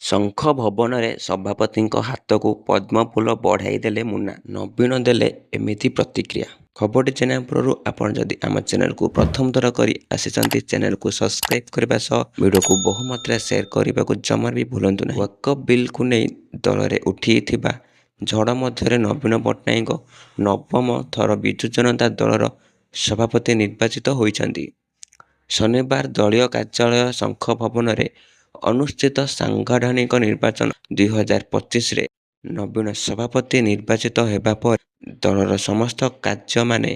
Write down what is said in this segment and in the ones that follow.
ଶଙ୍ଖ ଭବନରେ ସଭାପତିଙ୍କ ହାତକୁ ପଦ୍ମଫୁଲ ବଢ଼ାଇ ଦେଲେ ମୁନା। ନବୀନ ଦେଲେ ଏମିତି ପ୍ରତିକ୍ରିୟା। ଖବରଟି ଜେନାପୁରରୁ। ଆପଣ ଯଦି ଆମ ଚ୍ୟାନେଲକୁ ପ୍ରଥମ ଥର କରି ଆସିଛନ୍ତି, ଚ୍ୟାନେଲକୁ ସବସ୍କ୍ରାଇବ୍ କରିବା ସହ ଭିଡ଼ିଓକୁ ବହୁମାତ୍ରା ସେୟାର କରିବାକୁ ଜମାରୁ ବି ଭୁଲନ୍ତୁ ନାହିଁ। ୱାକଫ ବିଲ୍କୁ ନେଇ ଦଳରେ ଉଠିଥିବା ଝଡ଼ ମଧ୍ୟରେ ନବୀନ ପଟ୍ଟନାୟକ ନବମ ଥର ବିଜୁ ଜନତା ଦଳର ସଭାପତି ନିର୍ବାଚିତ ହୋଇଛନ୍ତି। ଶନିବାର ଦଳୀୟ କାର୍ଯ୍ୟାଳୟ ଶଙ୍ଖ ଭବନରେ ଅନୁଷ୍ଠିତ ସାଂଗଠନିକ ନିର୍ବାଚନ 2025ରେ ନବୀନ ସଭାପତି ନିର୍ବାଚିତ ହେବା ପରେ ଦଳର ସମସ୍ତ କାର୍ଯ୍ୟମାନେ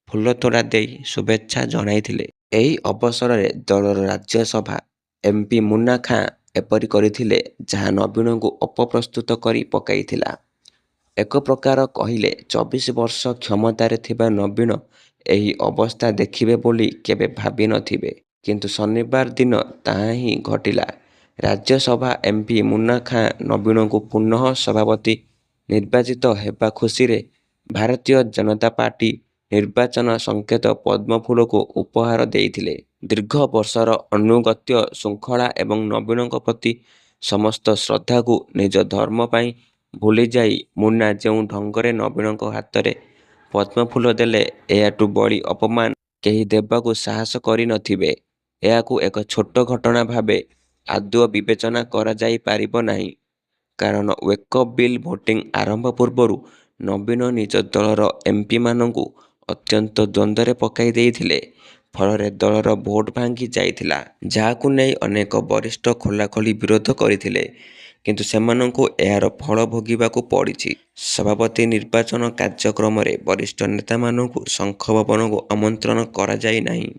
ଫୁଲତୋଡ଼ା ଦେଇ ଶୁଭେଚ୍ଛା ଜଣାଇଥିଲେ। ଏହି ଅବସରରେ ଦଳର ରାଜ୍ୟସଭା ଏମ୍ପି ମୁନା ଖାଁ ଏପରି କରିଥିଲେ, ଯାହା ନବୀନଙ୍କୁ ଅପପ୍ରସ୍ତୁତ କରି ପକାଇଥିଲା। ଏକ ପ୍ରକାର କହିଲେ 24 ବର୍ଷ କ୍ଷମତାରେ ଥିବା ନବୀନ ଏହି ଅବସ୍ଥା ଦେଖିବେ ବୋଲି କେବେ ଭାବି ନଥିବେ। କିନ୍ତୁ ଶନିବାର ଦିନ ତାହା ହିଁ ଘଟିଲା। ରାଜ୍ୟସଭା ଏମ୍ପି ମୁନା ଖାଁ ନବୀନଙ୍କୁ ପୁନଃ ସଭାପତି ନିର୍ବାଚିତ ହେବା ଖୁସିରେ ଭାରତୀୟ ଜନତା ପାର୍ଟି ନିର୍ବାଚନ ସଂକେତ ପଦ୍ମଫୁଲକୁ ଉପହାର ଦେଇଥିଲେ। ଦୀର୍ଘ ବର୍ଷର ଆନୁଗତ୍ୟ, ଶୃଙ୍ଖଳା ଏବଂ ନବୀନଙ୍କ ପ୍ରତି ସମସ୍ତ ଶ୍ରଦ୍ଧାକୁ ନିଜ ଧର୍ମ ପାଇଁ ଭୁଲିଯାଇ ମୁନା ଯେଉଁ ଢଙ୍ଗରେ ନବୀନଙ୍କ ହାତରେ ପଦ୍ମଫୁଲ ଦେଲେ, ଏହାଠୁ ବଳି ଅପମାନ କେହି ଦେବାକୁ ସାହସ କରି ନଥିବେ। ଏହାକୁ ଏକ ଛୋଟ ଘଟଣା ଭାବେ ଆଦୌ ବିବେଚନା କରାଯାଇ ପାରିବ ନାହିଁ। କାରଣ ୱେକଫ ବିଲ୍ ଭୋଟିଂ ଆରମ୍ଭ ପୂର୍ବରୁ ନବୀନ ନିଜ ଦଳର ଏମ୍ପିମାନଙ୍କୁ ଅତ୍ୟନ୍ତ ଦ୍ୱନ୍ଦ୍ୱରେ ପକାଇ ଦେଇଥିଲେ। ଫଳରେ ଦଳର ଭୋଟ ଭାଙ୍ଗି ଯାଇଥିଲା, ଯାହାକୁ ନେଇ ଅନେକ ବରିଷ୍ଠ ଖୋଲାଖୋଲି ବିରୋଧ କରିଥିଲେ। କିନ୍ତୁ ସେମାନଙ୍କୁ ଏହାର ଫଳ ଭୋଗିବାକୁ ପଡ଼ିଛି। ସଭାପତି ନିର୍ବାଚନ କାର୍ଯ୍ୟକ୍ରମରେ ବରିଷ୍ଠ ନେତାମାନଙ୍କୁ ଶଙ୍ଖ ଭବନକୁ ଆମନ୍ତ୍ରଣ କରାଯାଇ ନାହିଁ।